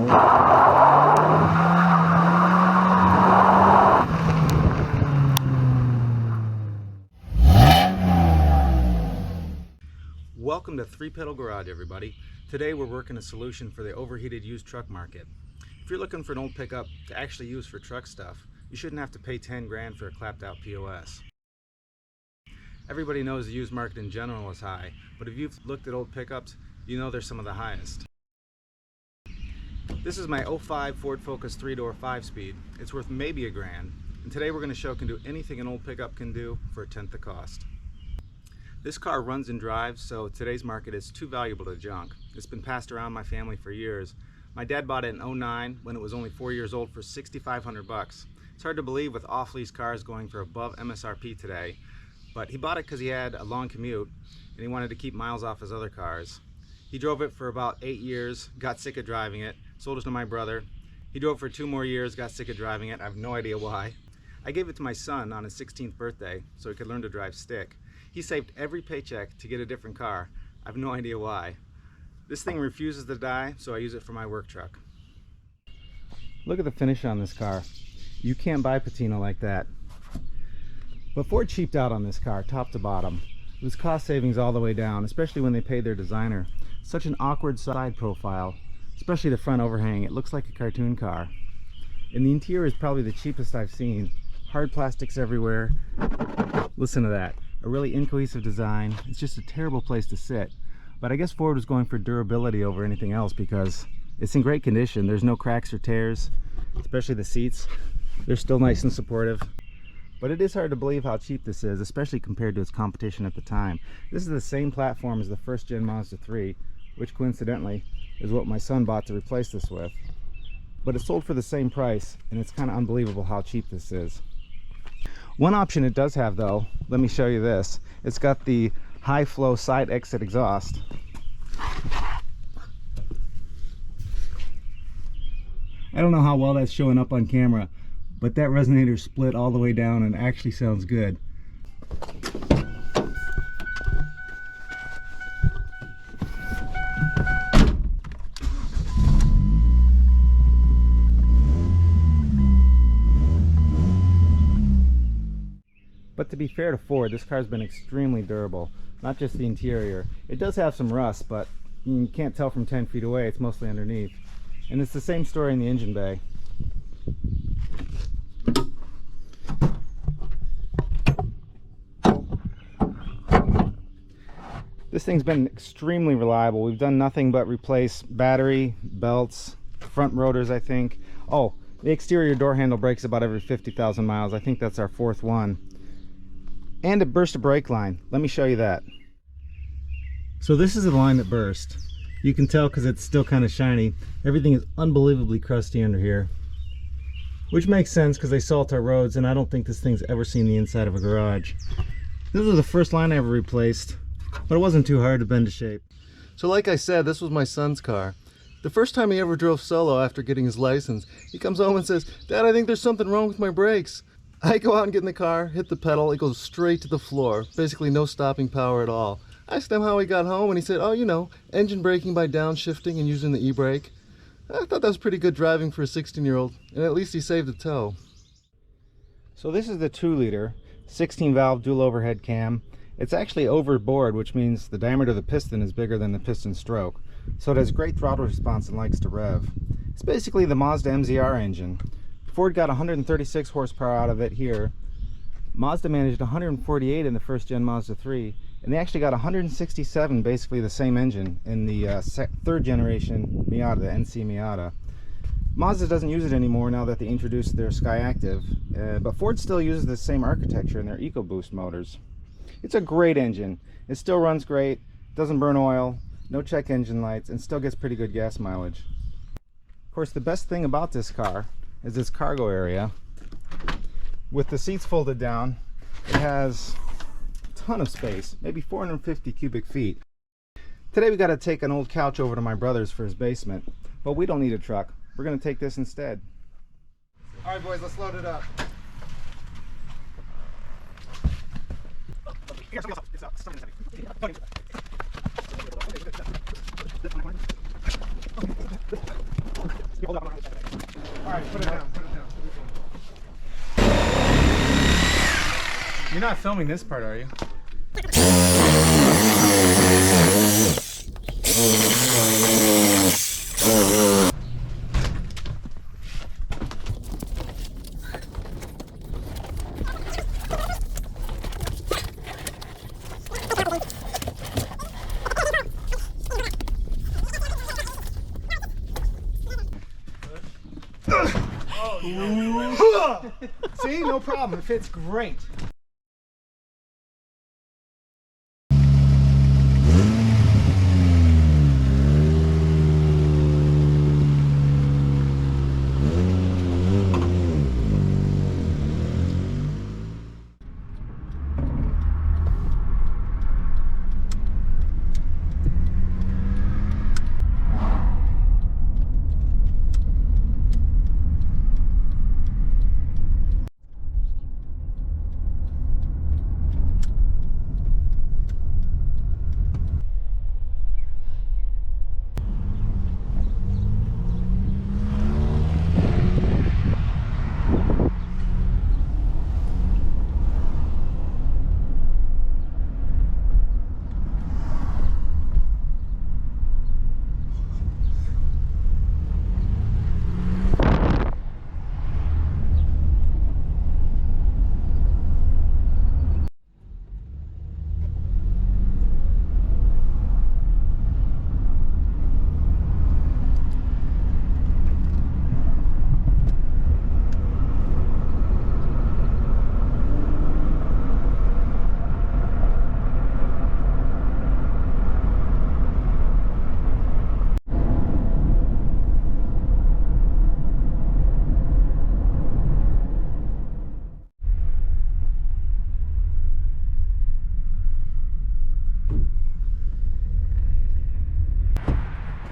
Welcome to Three Pedal Garage, everybody. Today we're working a solution for the overheated used truck market. If you're looking for an old pickup to actually use for truck stuff, you shouldn't have to pay 10 grand for a clapped out POS. Everybody knows the used market in general is high, but if you've looked at old pickups, you know they're some of the highest. This is my 05 Ford Focus 3-door 5-speed. It's worth maybe a grand, and today we're going to show it can do anything an old pickup can do for a tenth the cost. This car runs and drives, so today's market is too valuable to junk. It's been passed around my family for years. My dad bought it in '09 when it was only 4 years old for $6,500. It's hard to believe with off-lease cars going for above MSRP today, but he bought it because he had a long commute and he wanted to keep miles off his other cars. He drove it for about 8 years, got sick of driving it, sold it to my brother. He drove it for 2 more years, got sick of driving it. I have no idea why. I gave it to my son on his 16th birthday so he could learn to drive stick. He saved every paycheck to get a different car. I have no idea why. This thing refuses to die, so I use it for my work truck. Look at the finish on this car. You can't buy patina like that. But Ford cheaped out on this car, top to bottom. It was cost savings all the way down, especially when they paid their designer. Such an awkward side profile, especially the front overhang. It looks like a cartoon car. And the interior is probably the cheapest I've seen. Hard plastics everywhere. Listen to that. A really incohesive design. It's just a terrible place to sit. But I guess Ford was going for durability over anything else because it's in great condition. There's no cracks or tears, especially the seats. They're still nice and supportive. But it is hard to believe how cheap this is, especially compared to its competition at the time. This is the same platform as the first gen Mazda 3, which coincidentally is what my son bought to replace this with. But it sold for the same price, and it's kind of unbelievable how cheap this is. One option it does have, though, let me show you this. It's got the high flow side exit exhaust. I don't know how well that's showing up on camera, but that resonator split all the way down and actually sounds good. But to be fair to Ford, this car's been extremely durable, not just the interior. It does have some rust, but you can't tell from 10 feet away, it's mostly underneath. And it's the same story in the engine bay. This thing's been extremely reliable. We've done nothing but replace battery, belts, front rotors, I think. Oh, the exterior door handle breaks about every 50,000 miles. I think that's our 4th one. And it burst a brake line. Let me show you that. So this is the line that burst. You can tell because it's still kind of shiny. Everything is unbelievably crusty under here, which makes sense because they salt our roads, and I don't think this thing's ever seen the inside of a garage. This was the first line I ever replaced, but it wasn't too hard to bend to shape. So like I said, this was my son's car. The first time he ever drove solo after getting his license, he comes home and says, "Dad, I think there's something wrong with my brakes." I go out and get in the car, hit the pedal, it goes straight to the floor. Basically no stopping power at all. I asked him how he got home and he said, "Oh, you know, engine braking by downshifting and using the e-brake." I thought that was pretty good driving for a 16-year-old, and at least he saved a toe. So this is the 2-liter, 16-valve dual overhead cam. It's actually overboard, which means the diameter of the piston is bigger than the piston stroke. So it has great throttle response and likes to rev. It's basically the Mazda MZR engine. Ford got 136 horsepower out of it here. Mazda managed 148 in the first gen Mazda 3, and they actually got 167, basically the same engine, in the 3rd generation Miata, the NC Miata. Mazda doesn't use it anymore now that they introduced their Skyactiv, but Ford still uses the same architecture in their EcoBoost motors. It's a great engine. It still runs great, doesn't burn oil, no check engine lights, and still gets pretty good gas mileage. Of course, the best thing about this car is this cargo area. With the seats folded down, it has a ton of space, maybe 450 cubic feet. Today we got to take an old couch over to my brother's for his basement, but we don't need a truck. We're going to take this instead. All right, boys, let's load it up. Alright, put it down, put it down. You're not filming this part, are you? See, no problem. It fits great.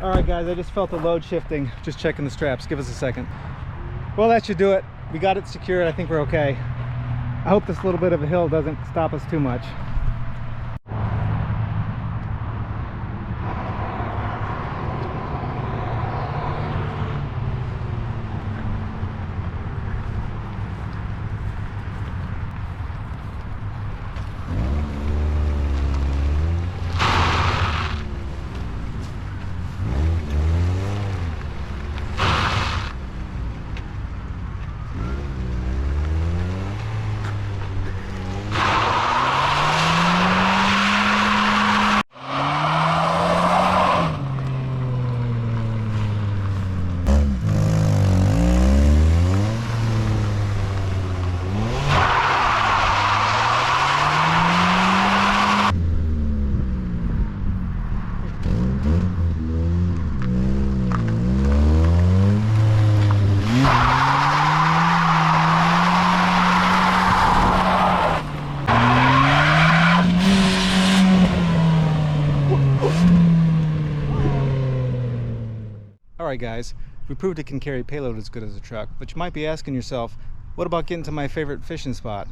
Alright guys, I just felt the load shifting. Just checking the straps. Give us a second. Well, that should do it. We got it secured. I think we're okay. I hope this little bit of a hill doesn't stop us too much. Alright guys, we proved it can carry payload as good as a truck, but you might be asking yourself, what about getting to my favorite fishing spot?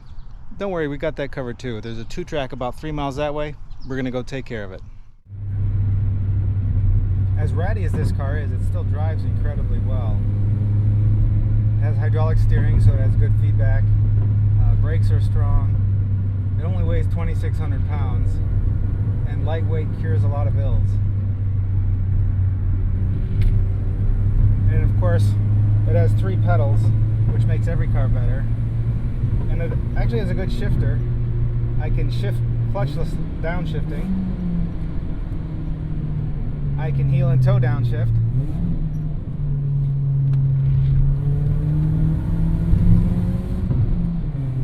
Don't worry, we got that covered too. There's a 2-track about 3 miles that way. We're gonna go take care of it. As ratty as this car is, it still drives incredibly well. It has hydraulic steering, so it has good feedback. Brakes are strong. It only weighs 2,600 pounds, and lightweight cures a lot of ills. And of course, it has 3 pedals, which makes every car better. And it actually has a good shifter. I can shift clutchless downshifting. I can heel and toe downshift.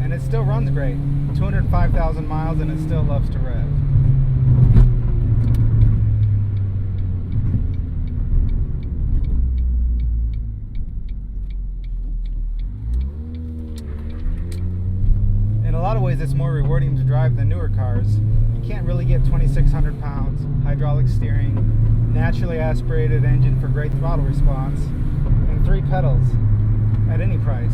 And it still runs great. 205,000 miles and it still loves to rev. In a lot of ways, it's more rewarding to drive than newer cars. You can't really get 2,600 pounds, hydraulic steering, naturally aspirated engine for great throttle response, and 3 pedals at any price.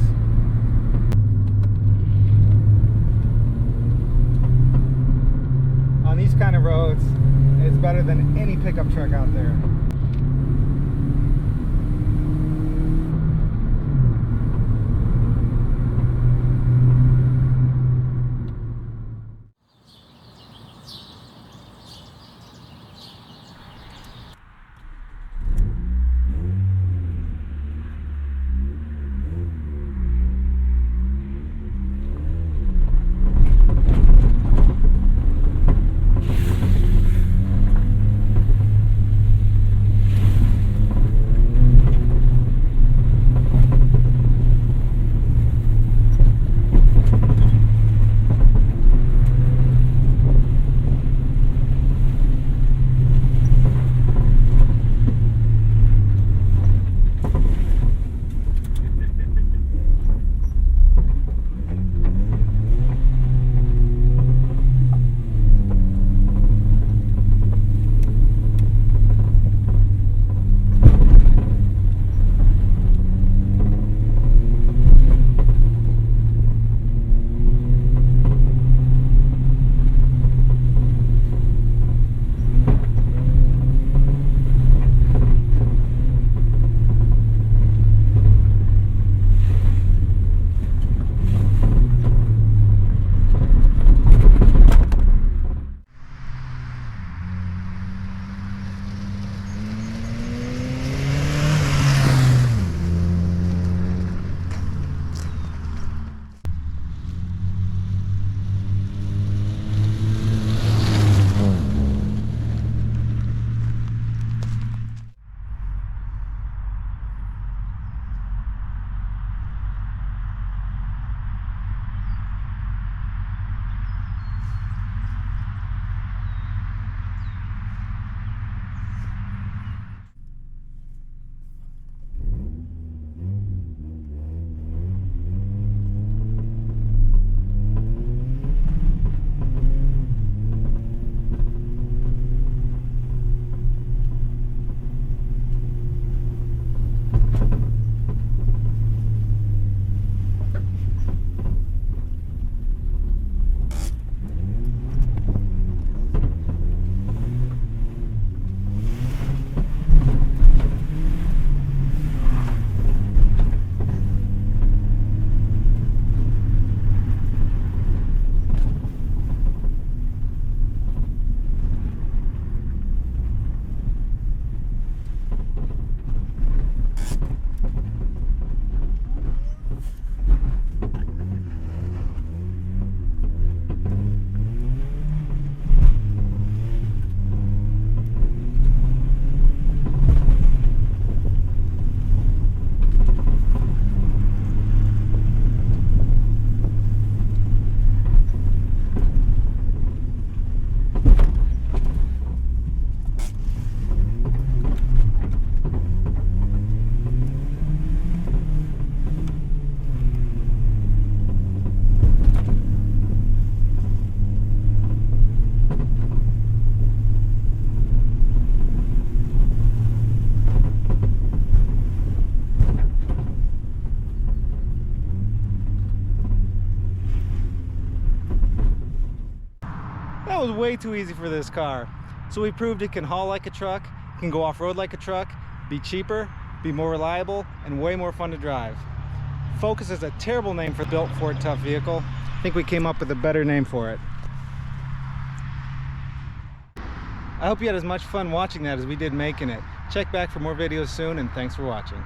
On these kind of roads, it's better than any pickup truck out there. way too easy for this car. So we proved it can haul like a truck, can go off-road like a truck, be cheaper, be more reliable, and way more fun to drive. Focus is a terrible name for a built Ford Tough vehicle. I think we came up with a better name for it. I hope you had as much fun watching that as we did making it. Check back for more videos soon, and thanks for watching.